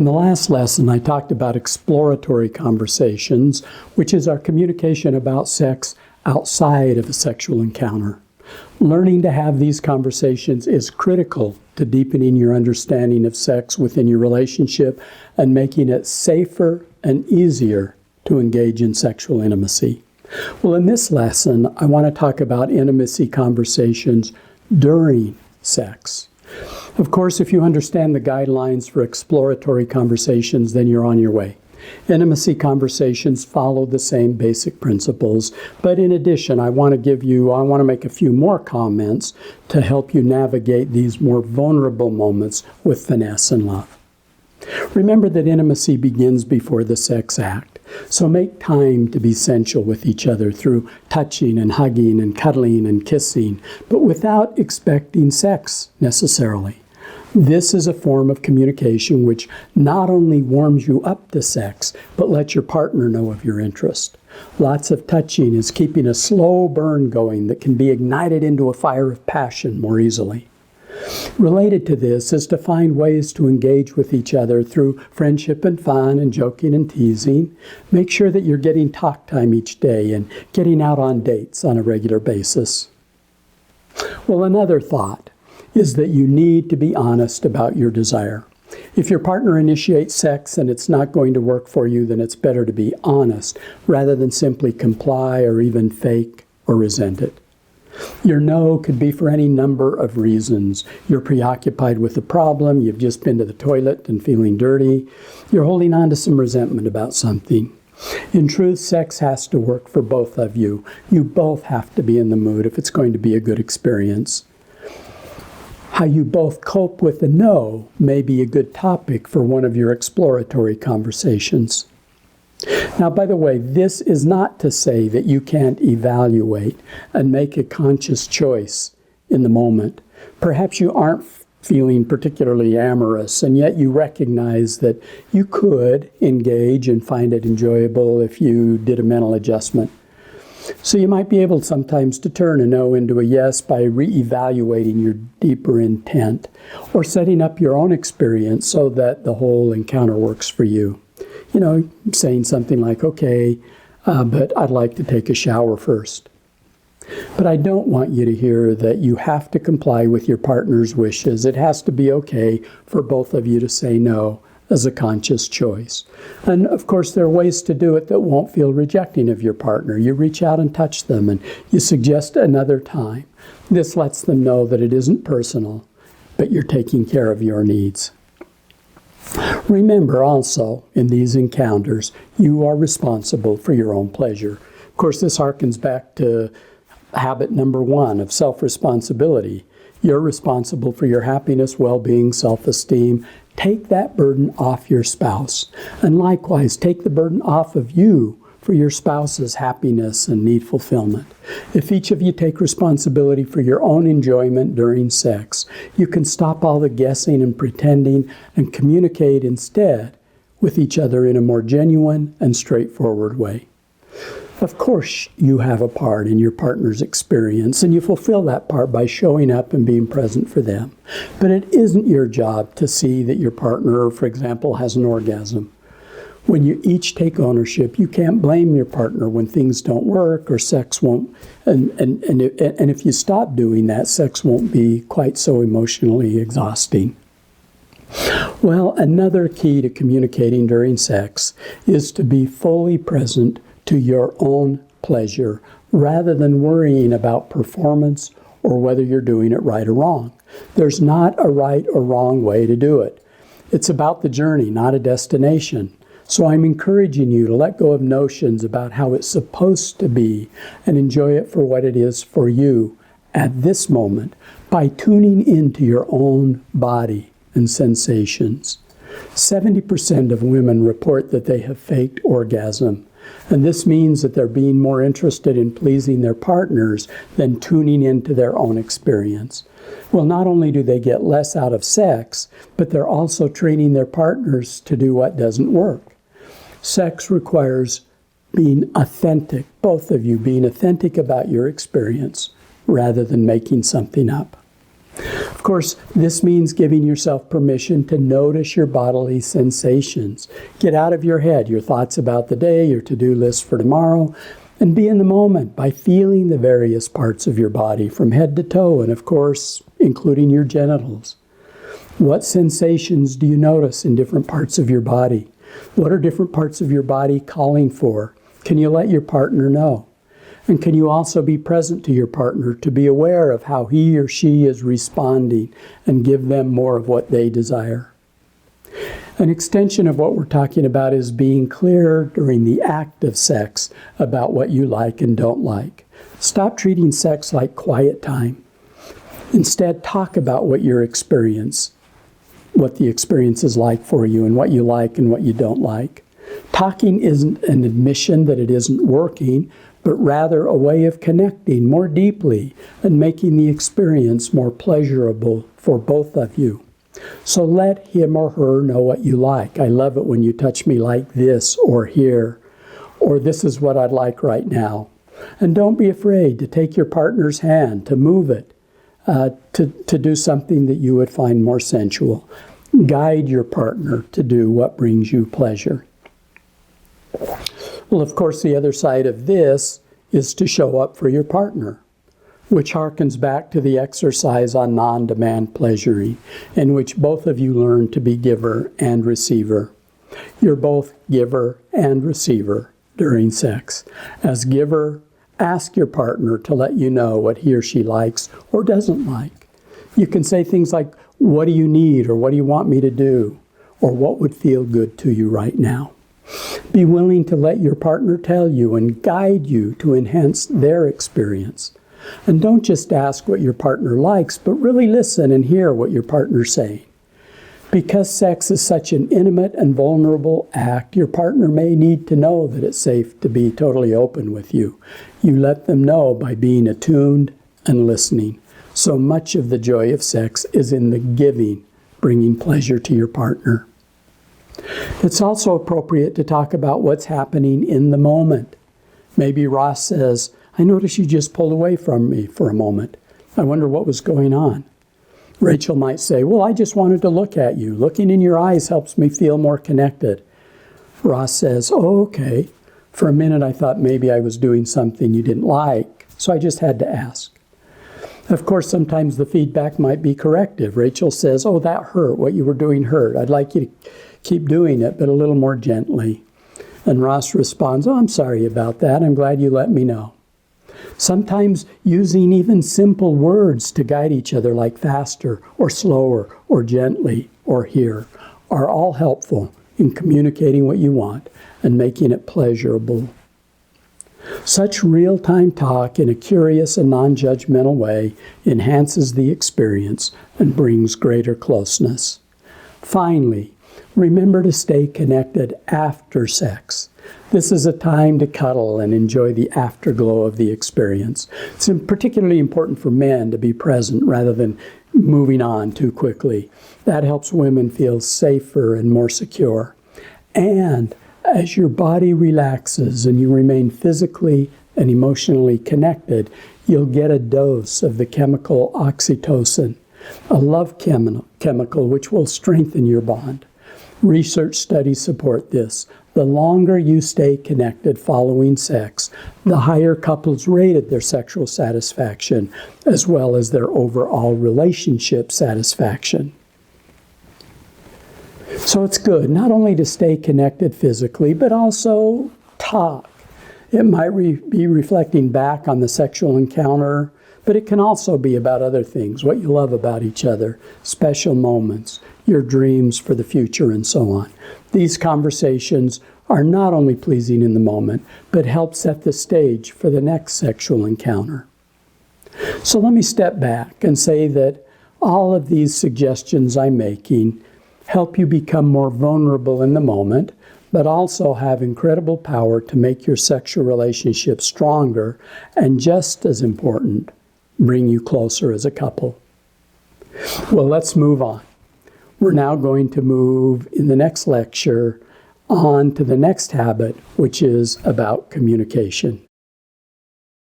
In the last lesson, I talked about exploratory conversations, which is our communication about sex outside of a sexual encounter. Learning to have these conversations is critical to deepening your understanding of sex within your relationship and making it safer and easier to engage in sexual intimacy. Well, in this lesson, I want to talk about intimacy conversations during sex. Of course, if you understand the guidelines for exploratory conversations, then you're on your way. Intimacy conversations follow the same basic principles, but in addition, I want to make a few more comments to help you navigate these more vulnerable moments with finesse and love. Remember that intimacy begins before the sex act, so make time to be sensual with each other through touching and hugging and cuddling and kissing, but without expecting sex necessarily. This is a form of communication which not only warms you up to sex, but lets your partner know of your interest. Lots of touching is keeping a slow burn going that can be ignited into a fire of passion more easily. Related to this is to find ways to engage with each other through friendship and fun and joking and teasing. Make sure that you're getting talk time each day and getting out on dates on a regular basis. Well, another thought is that you need to be honest about your desire. If your partner initiates sex and it's not going to work for you, then it's better to be honest rather than simply comply or even fake or resent it. Your no could be for any number of reasons. You're preoccupied with the problem, you've just been to the toilet and feeling dirty, you're holding on to some resentment about something. In truth, sex has to work for both of you. You both have to be in the mood if it's going to be a good experience. How you both cope with the no may be a good topic for one of your exploratory conversations. Now, by the way, this is not to say that you can't evaluate and make a conscious choice in the moment. Perhaps you aren't feeling particularly amorous, and yet you recognize that you could engage and find it enjoyable if you did a mental adjustment. So you might be able sometimes to turn a no into a yes by reevaluating your deeper intent or setting up your own experience so that the whole encounter works for you. You know, saying something like, okay, but I'd like to take a shower first. But I don't want you to hear that you have to comply with your partner's wishes. It has to be okay for both of you to say no as a conscious choice. And of course, there are ways to do it that won't feel rejecting of your partner. You reach out and touch them, and you suggest another time. This lets them know that it isn't personal, but you're taking care of your needs. Remember also, in these encounters, you are responsible for your own pleasure. Of course, this harkens back to habit number 1 of self-responsibility. You're responsible for your happiness, well-being, self-esteem. Take that burden off your spouse. And likewise, take the burden off of you for your spouse's happiness and need fulfillment. If each of you take responsibility for your own enjoyment during sex, you can stop all the guessing and pretending and communicate instead with each other in a more genuine and straightforward way. Of course, you have a part in your partner's experience, and you fulfill that part by showing up and being present for them. But it isn't your job to see that your partner, for example, has an orgasm. When you each take ownership, you can't blame your partner when things don't work or sex won't, and if you stop doing that, sex won't be quite so emotionally exhausting. Well, another key to communicating during sex is to be fully present to your own pleasure rather than worrying about performance or whether you're doing it right or wrong. There's not a right or wrong way to do it. It's about the journey, not a destination. So I'm encouraging you to let go of notions about how it's supposed to be and enjoy it for what it is for you at this moment by tuning into your own body and sensations. 70% of women report that they have faked orgasm. And this means that they're being more interested in pleasing their partners than tuning into their own experience. Well, not only do they get less out of sex, but they're also training their partners to do what doesn't work. Sex requires being authentic, both of you being authentic about your experience rather than making something up. Of course, this means giving yourself permission to notice your bodily sensations. Get out of your head your thoughts about the day, your to-do list for tomorrow, and be in the moment by feeling the various parts of your body from head to toe, and of course, including your genitals. What sensations do you notice in different parts of your body? What are different parts of your body calling for? Can you let your partner know? And can you also be present to your partner to be aware of how he or she is responding and give them more of what they desire? An extension of what we're talking about is being clear during the act of sex about what you like and don't like. Stop treating sex like quiet time. Instead, talk about what the experience is like for you and what you like and what you don't like. Talking isn't an admission that it isn't working, but rather a way of connecting more deeply and making the experience more pleasurable for both of you. So let him or her know what you like. I love it when you touch me like this or here, or this is what I'd like right now. And don't be afraid to take your partner's hand, to move it, to do something that you would find more sensual. Guide your partner to do what brings you pleasure. Well, of course, the other side of this is to show up for your partner, which harkens back to the exercise on non-demand pleasuring, in which both of you learn to be giver and receiver. You're both giver and receiver during sex. As giver, ask your partner to let you know what he or she likes or doesn't like. You can say things like, "What do you need?" or "What do you want me to do?" or "What would feel good to you right now?" Be willing to let your partner tell you and guide you to enhance their experience. And don't just ask what your partner likes, but really listen and hear what your partner's saying. Because sex is such an intimate and vulnerable act, your partner may need to know that it's safe to be totally open with you. You let them know by being attuned and listening. So much of the joy of sex is in the giving, bringing pleasure to your partner. It's also appropriate to talk about what's happening in the moment. Maybe Ross says, "I notice you just pulled away from me for a moment. I wonder what was going on." Rachel might say, "Well, I just wanted to look at you. Looking in your eyes helps me feel more connected." Ross says, "Oh, okay. For a minute I thought maybe I was doing something you didn't like, so I just had to ask." Of course, sometimes the feedback might be corrective. Rachel says, "Oh, that hurt. What you were doing hurt. I'd like you to keep doing it, but a little more gently." And Ross responds, "Oh, I'm sorry about that. I'm glad you let me know." Sometimes using even simple words to guide each other, like faster or slower or gently or here, are all helpful in communicating what you want and making it pleasurable. Such real-time talk in a curious and non-judgmental way enhances the experience and brings greater closeness. Finally, remember to stay connected after sex. This is a time to cuddle and enjoy the afterglow of the experience. It's particularly important for men to be present rather than moving on too quickly. That helps women feel safer and more secure. And as your body relaxes and you remain physically and emotionally connected, you'll get a dose of the chemical oxytocin, a love chemical which will strengthen your bond. Research studies support this. The longer you stay connected following sex, the higher couples rated their sexual satisfaction, as well as their overall relationship satisfaction. So it's good not only to stay connected physically, but also talk. It might be reflecting back on the sexual encounter, but it can also be about other things, what you love about each other, special moments, your dreams for the future, and so on. These conversations are not only pleasing in the moment, but help set the stage for the next sexual encounter. So let me step back and say that all of these suggestions I'm making help you become more vulnerable in the moment, but also have incredible power to make your sexual relationship stronger, and just as important, bring you closer as a couple. Well, let's move on. We're now going to move in the next lecture on to the next habit, which is about communication.